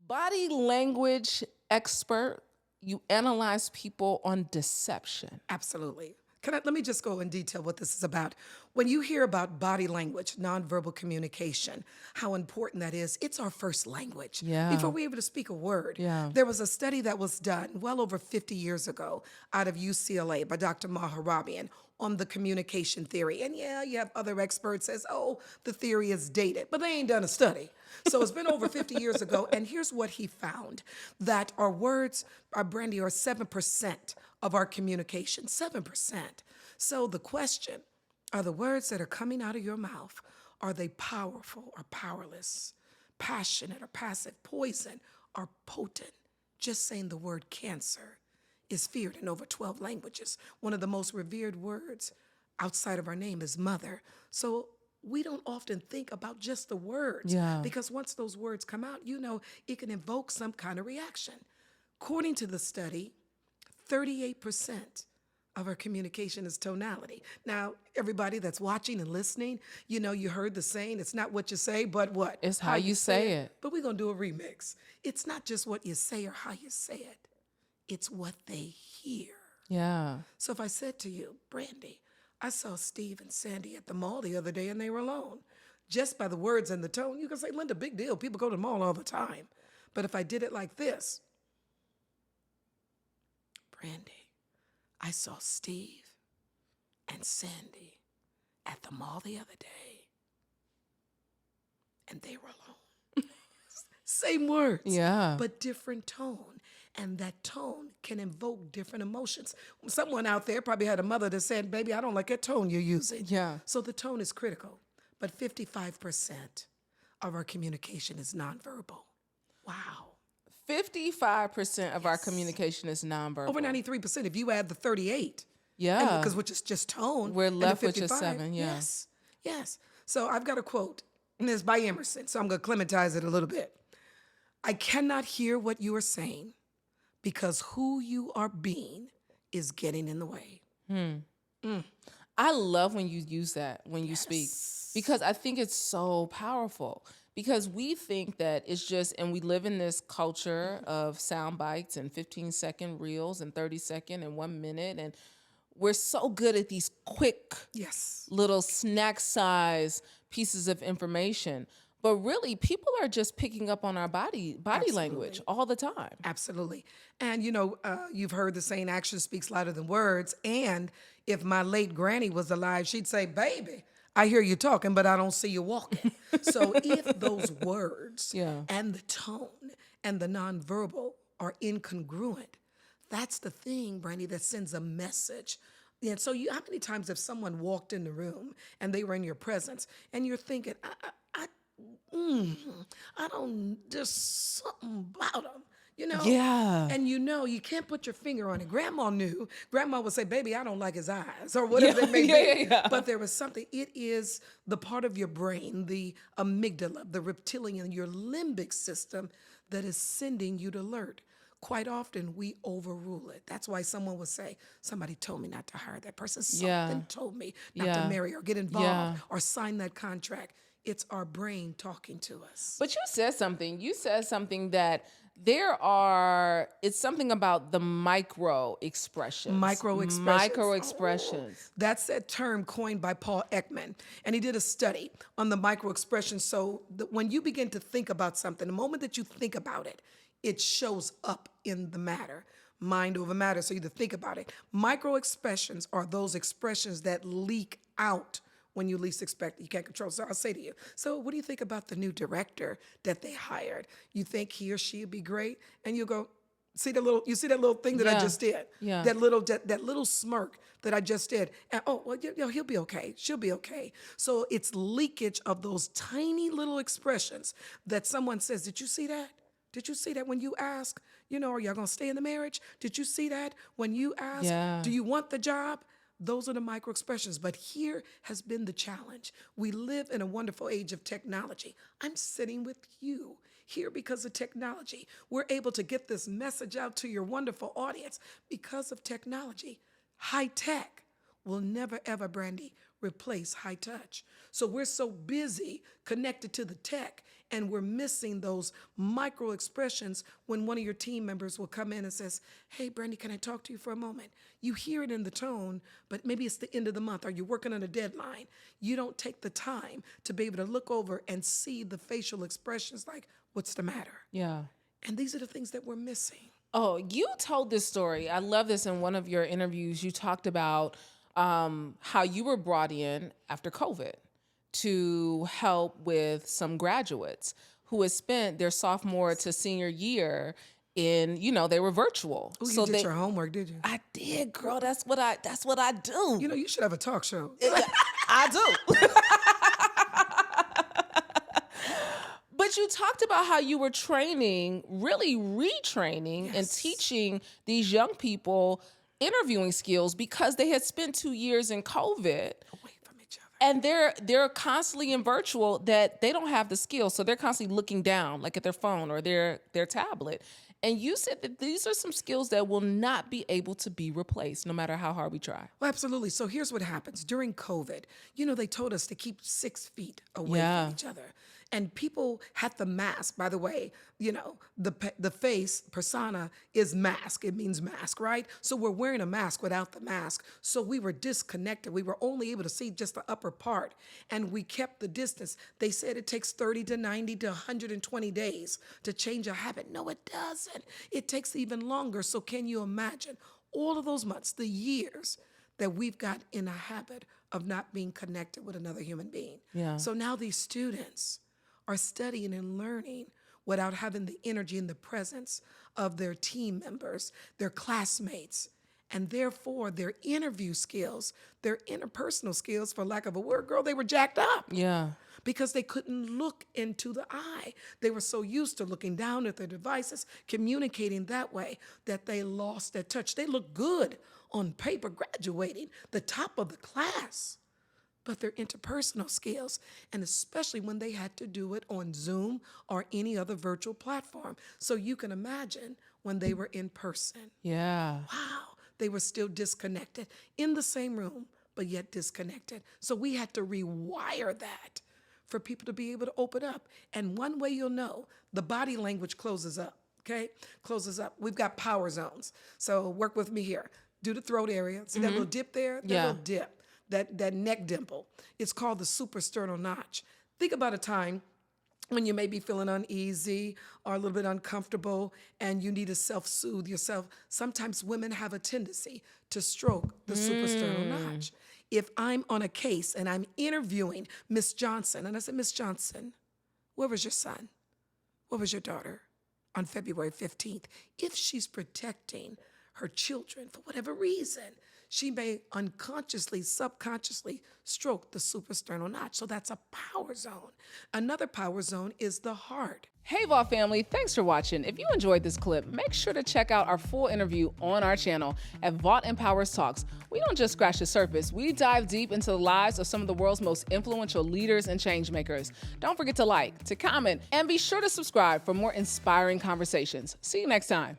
Body language expert, you analyze people on deception. Absolutely. Let me just go in detail what this is about. When you hear about body language, nonverbal communication, how important that is, it's our first language. Yeah. Before we're able to speak a word. Yeah. There was a study that was done well over 50 years ago out of UCLA by Dr. Maharabian on the communication theory. And yeah, you have other experts says, oh, the theory is dated, but they ain't done a study. So it's been over 50 years ago. And here's what he found, that our words, Brandi, are 7% of our communication, 7%. So the question, are the words that are coming out of your mouth, are they powerful or powerless, passionate or passive, poison or potent? Just saying the word cancer is feared in over 12 languages. One of the most revered words outside of our name is mother. So we don't often think about just the words, because once those words come out, it can evoke some kind of reaction. According to the study, 38% of our communication is tonality. Now, everybody that's watching and listening, you heard the saying, it's not what you say, but what? It's how you say it. But we're going to do a remix. It's not just what you say or how you say it. It's what they hear. Yeah. So if I said to you, Brandi, I saw Steve and Sandy at the mall the other day and they were alone. Just by the words and the tone, you can say, Linda, big deal. People go to the mall all the time. But if I did it like this, Brandi, I saw Steve and Sandy at the mall the other day, and they were alone. Same words, but different tone. And that tone can invoke different emotions. Someone out there probably had a mother that said, baby, I don't like that tone you're using. Yeah. So the tone is critical. But 55% of our communication is nonverbal. Wow. 55% of our communication is nonverbal. Over 93% if you add the 38. Yeah. Because which is just tone. We're left with 55, just 7, yeah. Yes. So I've got a quote, and it's by Emerson, so I'm going to Clementize it a little bit. I cannot hear what you are saying because who you are being is getting in the way. I love when you use that when you speak, because I think it's so powerful. Because we think that it's just, and we live in this culture of sound bites and 15-second reels and 30-second and 1 minute. And we're so good at these quick little snack size pieces of information. But really, people are just picking up on our body language all the time. Absolutely. And, you've heard the saying, action speaks louder than words. And if my late granny was alive, she'd say, baby, I hear you talking, but I don't see you walking. So if those words and the tone and the nonverbal are incongruent, that's the thing, Brandi, that sends a message. And so how many times have someone walked in the room and they were in your presence and you're thinking, I don't, there's something about them. Yeah. And you can't put your finger on it. Grandma knew. Grandma would say, baby, I don't like his eyes, or whatever it may be. But there was something. It is the part of your brain, the amygdala, the reptilian, your limbic system that is sending you to alert. Quite often, we overrule it. That's why someone would say, somebody told me not to hire that person. Something told me not to marry or get involved or sign that contract. It's our brain talking to us. But you said something. You said something that it's something about the micro expressions. Micro expressions. Oh, that's that term coined by Paul Ekman. And he did a study on the micro expressions. So when you begin to think about something, the moment that you think about it, it shows up in the matter. Mind over matter. So you either think about it. Micro expressions are those expressions that leak out when you least expect it. You can't control. So I'll say to you, so what do you think about the new director that they hired? You think he or she would be great? And you go, you see that little thing that I just did? Yeah. That little smirk that I just did. And he'll be okay. She'll be okay. So it's leakage of those tiny little expressions that someone says, did you see that? Did you see that when you ask, are y'all going to stay in the marriage? Did you see that when you ask, do you want the job? Those are the micro expressions. But here has been the challenge. We live in a wonderful age of technology. I'm sitting with you here because of technology. We're able to get this message out to your wonderful audience because of technology. High tech will never, ever, Brandi, replace high touch. So we're so busy connected to the tech, and we're missing those micro expressions when one of your team members will come in and says, "Hey, Brandi, can I talk to you for a moment?" You hear it in the tone, but maybe it's the end of the month. Are you working on a deadline? You don't take the time to be able to look over and see the facial expressions like, what's the matter? Yeah. And these are the things that we're missing. Oh, you told this story. I love this in one of your interviews. You talked about how you were brought in after COVID to help with some graduates who had spent their sophomore to senior year in, they were virtual. Oh, you did your homework, did you? I did, girl. That's what I do. You should have a talk show. I do. But you talked about how you were training, really retraining and teaching these young people interviewing skills because they had spent 2 years in COVID Away from each other. and they're constantly in virtual that they don't have the skills. So they're constantly looking down like at their phone or their tablet. And you said that these are some skills that will not be able to be replaced no matter how hard we try. Well, absolutely. So here's what happens. During COVID, they told us to keep 6 feet away from each other. And people had the mask. By the way, the face persona is mask. It means mask, right? So we're wearing a mask without the mask. So we were disconnected. We were only able to see just the upper part. And we kept the distance. They said it takes 30 to 90 to 120 days to change a habit. No, it doesn't. It takes even longer. So can you imagine all of those months, the years that we've got in a habit of not being connected with another human being? Yeah. So now these students are studying and learning without having the energy and the presence of their team members, their classmates, and therefore their interview skills, their interpersonal skills, for lack of a word, girl, they were jacked up. Yeah. Because they couldn't look into the eye. They were so used to looking down at their devices, communicating that way, that they lost that touch. They looked good on paper, graduating, the top of the class. But their interpersonal skills, and especially when they had to do it on Zoom or any other virtual platform. So you can imagine when they were in person. Yeah. Wow, they were still disconnected in the same room, but yet disconnected. So we had to rewire that for people to be able to open up. And one way you'll know, the body language closes up, okay? Closes up. We've got power zones. So work with me here. Do the throat area. See that little dip there? That little dip. That neck dimple. It's called the suprasternal notch. Think about a time when you may be feeling uneasy or a little bit uncomfortable and you need to self-soothe yourself. Sometimes women have a tendency to stroke the suprasternal notch. If I'm on a case and I'm interviewing Miss Johnson, and I said, "Miss Johnson, where was your son? Where was your daughter on February 15th? If she's protecting her children for whatever reason, she may unconsciously, subconsciously stroke the suprasternal notch. So that's a power zone. Another power zone is the heart. Hey, Vault family, thanks for watching. If you enjoyed this clip, make sure to check out our full interview on our channel at Vault Empowers Talks. We don't just scratch the surface. We dive deep into the lives of some of the world's most influential leaders and change makers. Don't forget to like, to comment, and be sure to subscribe for more inspiring conversations. See you next time.